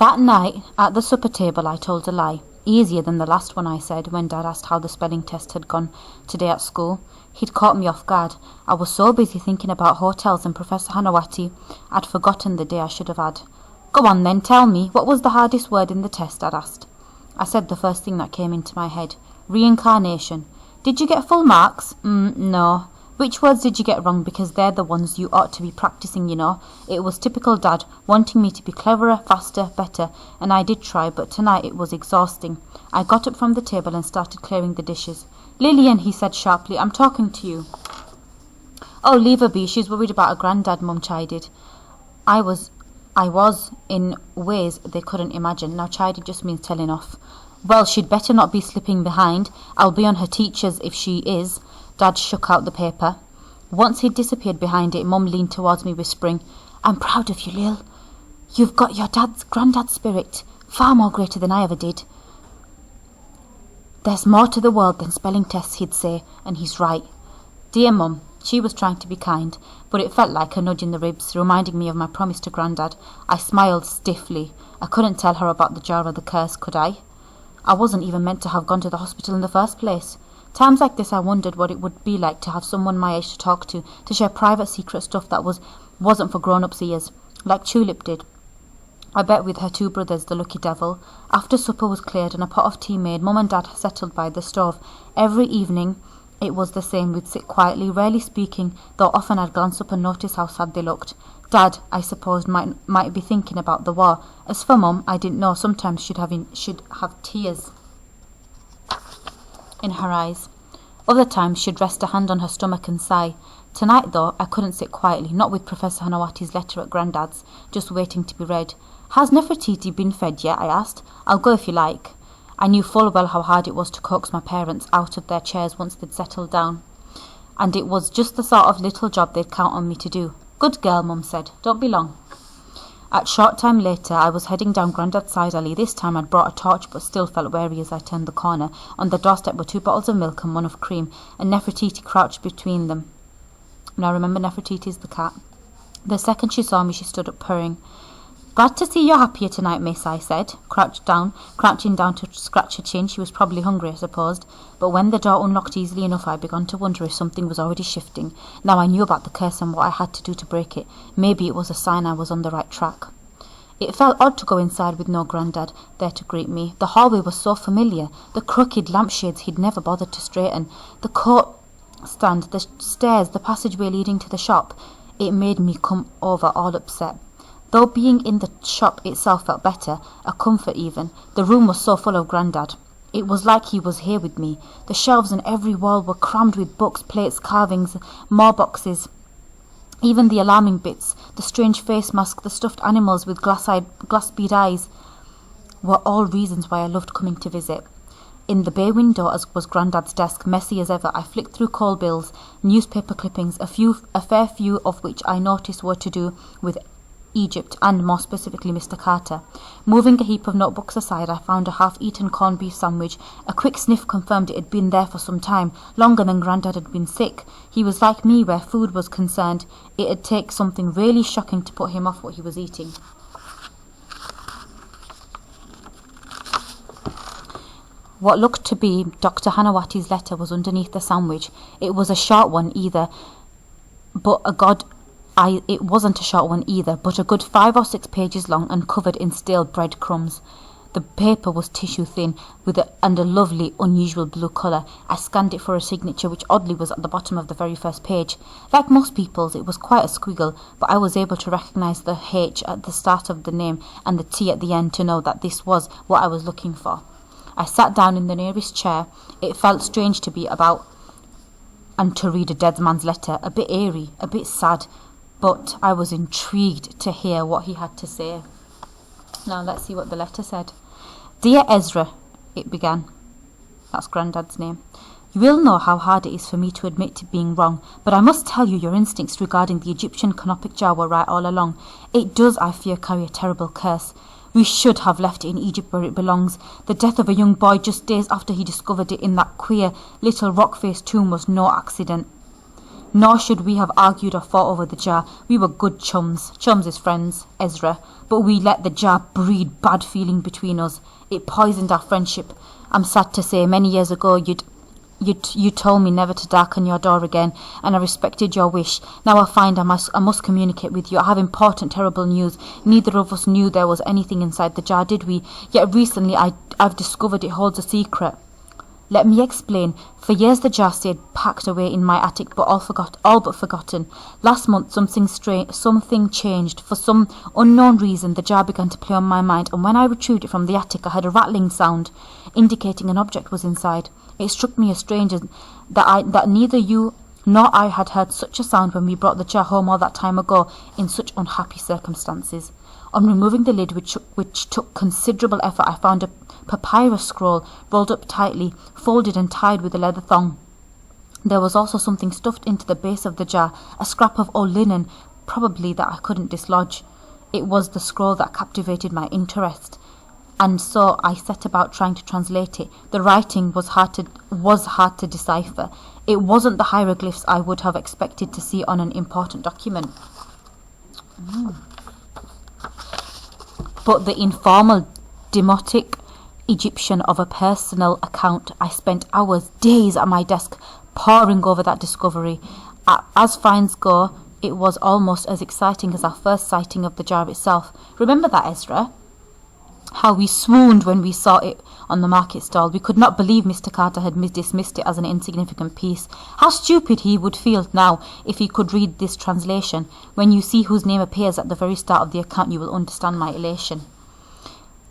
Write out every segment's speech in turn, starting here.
That night, at the supper table, I told a lie. Easier than the last one, I said, when Dad asked how the spelling test had gone today at school. He'd caught me off guard. I was so busy thinking about hotels and Professor Hanawati, I'd forgotten the day I should have had. Go on then, tell me, what was the hardest word in the test, Dad asked. I said the first thing that came into my head. Reincarnation. Did you get full marks? No. Which words did you get wrong, because they're the ones you ought to be practicing, you know. It was typical Dad, wanting me to be cleverer, faster, better, and I did try, but tonight it was exhausting. I got up from the table and started clearing the dishes. Lillian, he said sharply, I'm talking to you. Oh, leave her be, she's worried about her granddad, Mum chided. I was, in ways they couldn't imagine. Now chided just means telling off. Well, she'd better not be slipping behind. I'll be on her teachers if she is. Dad shook out the paper. Once he'd disappeared behind it, Mum leaned towards me, whispering, I'm proud of you, Lil. You've got your granddad's spirit, far more greater than I ever did. There's more to the world than spelling tests, he'd say, and he's right. Dear Mum, she was trying to be kind, but it felt like a nudge in the ribs, reminding me of my promise to Grandad. I smiled stiffly. I couldn't tell her about the jar or the curse, could I? I wasn't even meant to have gone to the hospital in the first place. Times like this I wondered what it would be like to have someone my age to talk to share private secret stuff that wasn't for grown-ups' ears, like Tulip did. I bet with her 2 brothers, the lucky devil. After supper was cleared and a pot of tea made, Mum and Dad settled by the stove. Every evening it was the same. We'd sit quietly, rarely speaking, though often I'd glance up and notice how sad they looked. Dad, I supposed, might be thinking about the war. As for Mum, I didn't know. Sometimes she'd have tears in her eyes. Other times she'd rest a hand on her stomach and sigh. Tonight, though, I couldn't sit quietly, not with Professor Hanawati's letter at Grandad's, just waiting to be read. Has Nefertiti been fed yet? I asked. I'll go if you like. I knew full well how hard it was to coax my parents out of their chairs once they'd settled down, and it was just the sort of little job they'd count on me to do. Good girl, Mum said. Don't be long. A short time later, I was heading down Grandad's side alley. This time I'd brought a torch, but still felt wary as I turned the corner. On the doorstep were 2 bottles of milk and one of cream, and Nefertiti crouched between them. Now remember, Nefertiti's the cat. The second she saw me, she stood up purring. Glad to see you're happier tonight, miss, I said, crouching down to scratch her chin. She was probably hungry, I supposed, but when the door unlocked easily enough, I began to wonder if something was already shifting. Now I knew about the curse and what I had to do to break it. Maybe it was a sign I was on the right track. It felt odd to go inside with no Grandad there to greet me. The hallway was so familiar, the crooked lampshades he'd never bothered to straighten, the coat stand, the stairs, the passageway leading to the shop. It made me come over all upset. Though being in the shop itself felt better, a comfort even, the room was so full of Grandad. It was like he was here with me. The shelves and every wall were crammed with books, plates, carvings, more boxes. Even the alarming bits, the strange face mask, the stuffed animals with glass-bead eyes, were all reasons why I loved coming to visit. In the bay window, as was Grandad's desk, messy as ever, I flicked through coal bills, newspaper clippings, a fair few of which I noticed were to do with Egypt, and more specifically Mr. Carter. Moving a heap of notebooks aside, I found a half-eaten corned beef sandwich. A quick sniff confirmed it had been there for some time, longer than Grandad had been sick. He was like me where food was concerned. It'd take something really shocking to put him off what he was eating. What looked to be Dr. Hanawati's letter was underneath the sandwich. It was a short one It wasn't a short one either, but a good 5 or 6 pages long and covered in stale breadcrumbs. The paper was tissue thin and a lovely, unusual blue colour. I scanned it for a signature, which oddly was at the bottom of the very first page. Like most people's, it was quite a squiggle, but I was able to recognise the H at the start of the name and the T at the end to know that this was what I was looking for. I sat down in the nearest chair. It felt strange to be about and to read a dead man's letter, a bit eerie, a bit sad, but I was intrigued to hear what he had to say. Now let's see what the letter said. Dear Ezra, it began. That's Grandad's name. You will know how hard it is for me to admit to being wrong, but I must tell you your instincts regarding the Egyptian canopic jar were right all along. It does, I fear, carry a terrible curse. We should have left it in Egypt where it belongs. The death of a young boy just days after he discovered it in that queer little rock-faced tomb was no accident. Nor should we have argued or fought over the jar. We were good chums. Chums is friends, Ezra. But we let the jar breed bad feeling between us. It poisoned our friendship. I'm sad to say, many years ago you told me never to darken your door again, and I respected your wish. Now I find I must communicate with you. I have important, terrible news. Neither of us knew there was anything inside the jar, did we? Yet recently I've discovered it holds a secret. Let me explain. For years the jar stayed packed away in my attic, but all but forgotten. Last month something changed. For some unknown reason the jar began to play on my mind, and when I retrieved it from the attic I heard a rattling sound, indicating an object was inside. It struck me as strange that neither you nor I had heard such a sound when we brought the jar home all that time ago in such unhappy circumstances. On removing the lid, which took considerable effort, I found a papyrus scroll rolled up tightly, folded and tied with a leather thong. There was also something stuffed into the base of the jar, a scrap of old linen, probably that I couldn't dislodge. It was the scroll that captivated my interest, and so I set about trying to translate it. The writing was hard to decipher. It wasn't the hieroglyphs I would have expected to see on an important document, but the informal, demotic Egyptian of a personal account. I spent hours, days at my desk, poring over that discovery. As finds go, it was almost as exciting as our first sighting of the jar itself. Remember that, Ezra? How we swooned when we saw it on the market stall. We could not believe Mr. Carter had dismissed it as an insignificant piece. How stupid he would feel now if he could read this translation. When you see whose name appears at the very start of the account, you will understand my elation.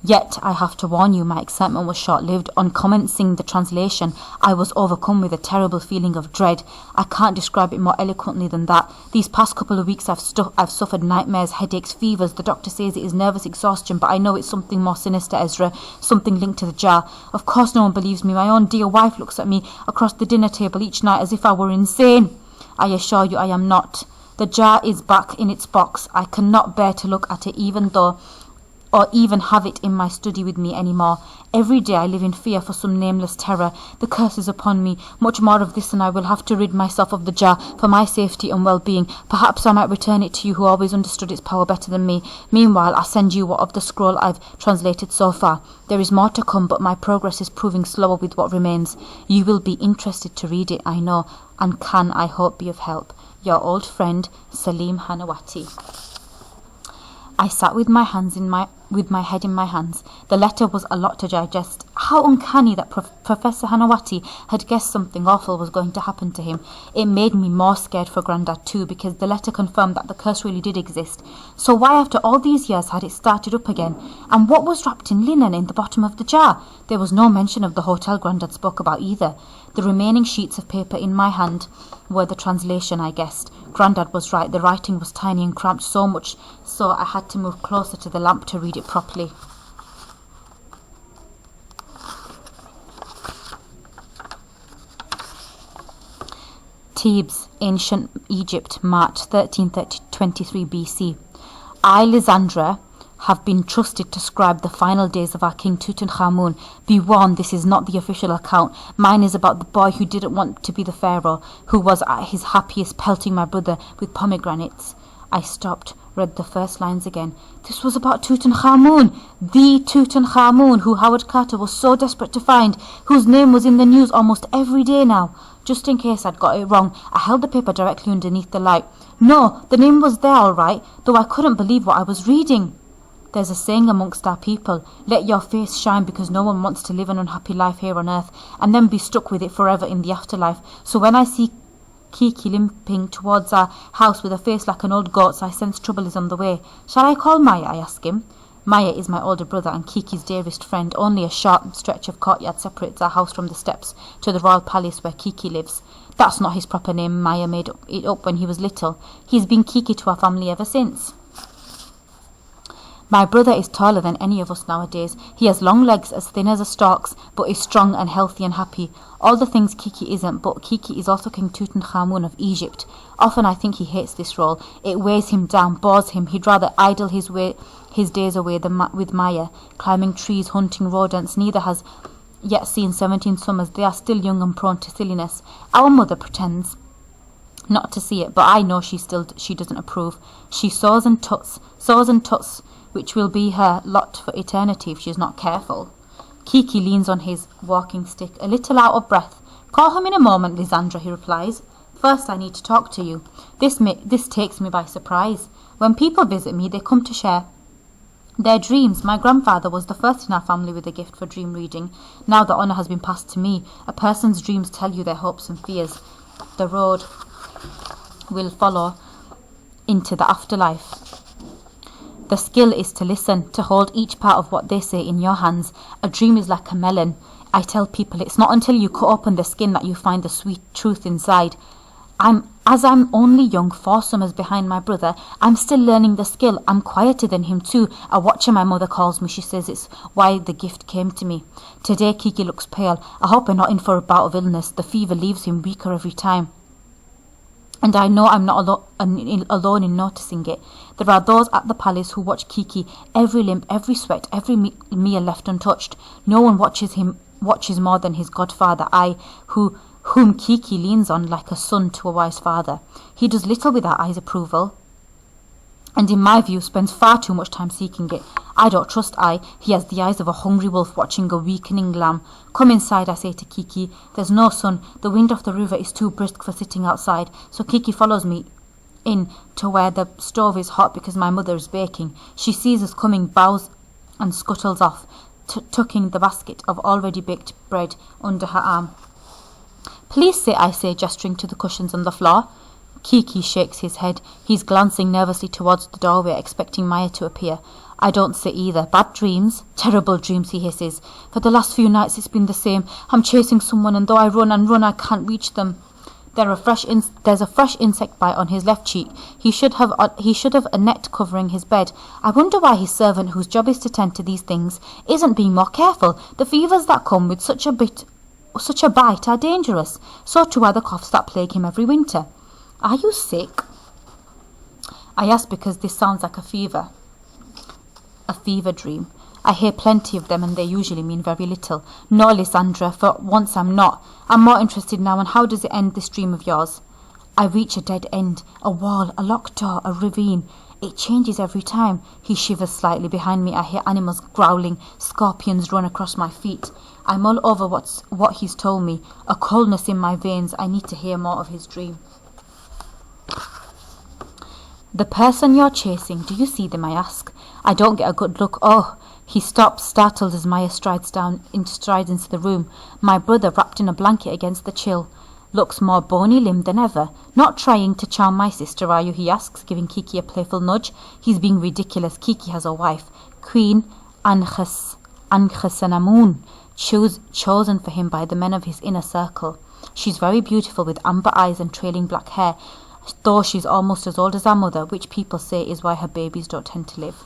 Yet, I have to warn you, my excitement was short-lived. On commencing the translation, I was overcome with a terrible feeling of dread. I can't describe it more eloquently than that. These past couple of weeks I've suffered nightmares, headaches, fevers. The doctor says it is nervous exhaustion, but I know it's something more sinister, Ezra, something linked to the jar. Of course no one believes me. My own dear wife looks at me across the dinner table each night as if I were insane. I assure you I am not. The jar is back in its box. I cannot bear to look at it or even have it in my study with me any more. Every day I live in fear for some nameless terror. The curse is upon me. Much more of this, and I will have to rid myself of the jar for my safety and well-being. Perhaps I might return it to you, who always understood its power better than me. Meanwhile, I send you what of the scroll I've translated so far. There is more to come, but my progress is proving slower with what remains. You will be interested to read it, I know, and can, I hope, be of help. Your old friend, Salim Hanawati. I sat with my head in my hands. The letter was a lot to digest. How uncanny that Professor Hanawati had guessed something awful was going to happen to him. It made me more scared for Grandad too, because the letter confirmed that the curse really did exist. So why after all these years had it started up again? And what was wrapped in linen in the bottom of the jar? There was no mention of the hotel Grandad spoke about either. The remaining sheets of paper in my hand were the translation, I guessed. Grandad was right. The writing was tiny and cramped, so much so I had to move closer to the lamp to read it properly. Thebes, ancient Egypt, March 1323 BC. I, Lysandra, have been trusted to scribe the final days of our King Tutankhamun. Be warned, this is not the official account. Mine is about the boy who didn't want to be the pharaoh, who was at his happiest pelting my brother with pomegranates. I stopped, read the first lines again. This was about Tutankhamun, the Tutankhamun who Howard Carter was so desperate to find, whose name was in the news almost every day now. Just in case I'd got it wrong, I held the paper directly underneath the light. No, the name was there all right, though I couldn't believe what I was reading. There's a saying amongst our people, let your face shine, because no one wants to live an unhappy life here on earth and then be stuck with it forever in the afterlife. So when I see Kiki limping towards our house with a face like an old goat's, I sense trouble is on the way. Shall I call Maya? I ask him. Maya is my older brother and Kiki's dearest friend. Only a short stretch of courtyard separates our house from the steps to the royal palace where Kiki lives. That's not his proper name. Maya made it up when he was little. He's been Kiki to our family ever since. My brother is taller than any of us nowadays. He has long legs as thin as a stork's, but is strong and healthy and happy. All the things Kiki isn't, but Kiki is also King Tutankhamun of Egypt. Often I think he hates this role. It weighs him down, bores him. He'd rather idle his days away than with Maya, climbing trees, hunting rodents. Neither has yet seen 17 summers. They are still young and prone to silliness. Our mother pretends not to see it, but I know she doesn't approve. She saws and tuts, which will be her lot for eternity if she's not careful. Kiki leans on his walking stick, a little out of breath. Call him in a moment, Lysandra, he replies. First I need to talk to you. This takes me by surprise. When people visit me, they come to share their dreams. My grandfather was the first in our family with a gift for dream reading. Now the honour has been passed to me. A person's dreams tell you their hopes and fears. The road will follow into the afterlife. The skill is to listen, to hold each part of what they say in your hands. A dream is like a melon. I tell people it's not until you cut open the skin that you find the sweet truth inside. As I'm only young, 4 summers behind my brother, I'm still learning the skill. I'm quieter than him too. A watcher, my mother calls me. She says it's why the gift came to me. Today Kiki looks pale. I hope I'm not in for a bout of illness. The fever leaves him weaker every time. And I know I'm not alone in noticing it. There are those at the palace who watch Kiki, every limp, every sweat, every meal left untouched. No one watches more than his godfather, whom Kiki leans on like a son to a wise father. He does little without I's approval, and in my view spends far too much time seeking it. I don't trust I. He has the eyes of a hungry wolf watching a weakening lamb. Come inside, I say to Kiki. There's no sun. The wind off the river is too brisk for sitting outside, so Kiki follows me in to where the stove is hot because my mother is baking. She sees us coming, bows and scuttles off, tucking the basket of already baked bread under her arm. Please sit, I say, gesturing to the cushions on the floor. Kiki shakes his head. He's glancing nervously towards the doorway, expecting Maya to appear. I don't sit either. Bad dreams? Terrible dreams, he hisses. For the last few nights it's been the same. I'm chasing someone, and though I run and run, I can't reach them. There's a fresh insect bite on his left cheek. He should have a net covering his bed. I wonder why his servant, whose job is to tend to these things, isn't being more careful. The fevers that come with such a bite are dangerous. So too are the coughs that plague him every winter. Are you sick? I ask because this sounds like a fever dream. I hear plenty of them and they usually mean very little. No, Lysandra, for once I'm not. I'm more interested now in how does it end, this dream of yours? I reach a dead end, a wall, a locked door, a ravine. It changes every time. He shivers slightly. Behind me I hear animals growling. Scorpions run across my feet. I mull over what he's told me. A coldness in my veins. I need to hear more of his dream. The person you're chasing, do you see them? I ask. I don't get a good look. Oh, he stops, startled as Maya strides into the room. My brother, wrapped in a blanket against the chill, looks more bony-limbed than ever. Not trying to charm my sister, are you? He asks, giving Kiki a playful nudge. He's being ridiculous. Kiki has a wife, Queen Ankhesenamun, chosen for him by the men of his inner circle. She's very beautiful, with amber eyes and trailing black hair, though she's almost as old as our mother, which people say is why her babies don't tend to live.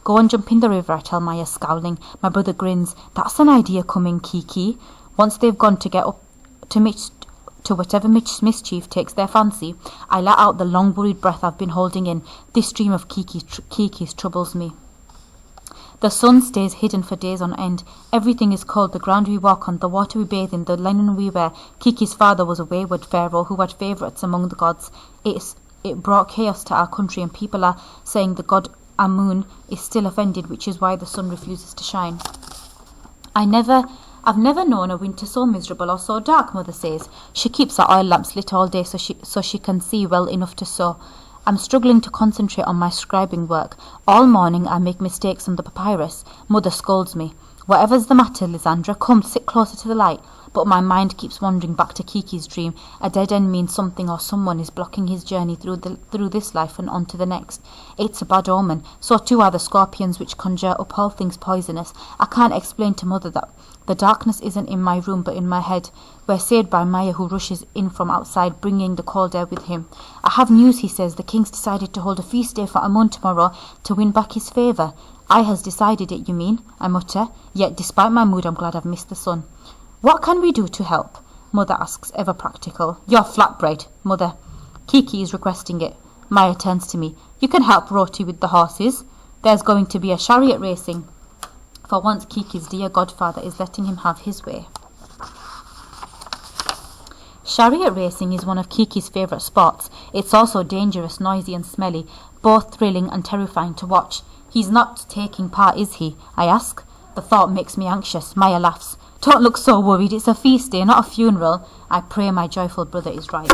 Go and jump in the river, I tell Maya, scowling. My brother grins. That's an idea coming, Kiki. Once they've gone to get up to whatever mischief takes their fancy, I let out the long-worried breath I've been holding in. This dream of Kiki's troubles me. The sun stays hidden for days on end. Everything is cold. The ground we walk on, the water we bathe in, the linen we wear. Kiki's father was a wayward pharaoh who had favourites among the gods. It brought chaos to our country, and people are saying the god Amun is still offended, which is why the sun refuses to shine. I've never known a winter so miserable or so dark, Mother says. She keeps our oil lamps lit all day so she can see well enough to sew. I'm struggling to concentrate on my scribing work. All morning I make mistakes on the papyrus. Mother scolds me. Whatever's the matter, Lysandra, come sit closer to the light. But my mind keeps wandering back to Kiki's dream. A dead end means something or someone is blocking his journey through this life and on to the next. It's a bad omen. So too are the scorpions which conjure up all things poisonous. I can't explain to Mother that the darkness isn't in my room but in my head. We're saved by Maya, who rushes in from outside, bringing the cold air with him. I have news, he says. The king's decided to hold a feast day for Amun tomorrow to win back his favour. I has decided it, you mean? I mutter. Yet despite my mood I'm glad I've missed the sun. What can we do to help? Mother asks, ever practical. Your flatbread, Mother. Kiki is requesting it. Maya turns to me. You can help Roti with the horses. There's going to be a chariot racing. For once Kiki's dear godfather is letting him have his way. Chariot racing is one of Kiki's favourite sports. It's also dangerous, noisy and smelly, both thrilling and terrifying to watch. He's not taking part, is he? I ask. The thought makes me anxious. Maya laughs. Don't look so worried. It's a feast day, not a funeral. I pray my joyful brother is right.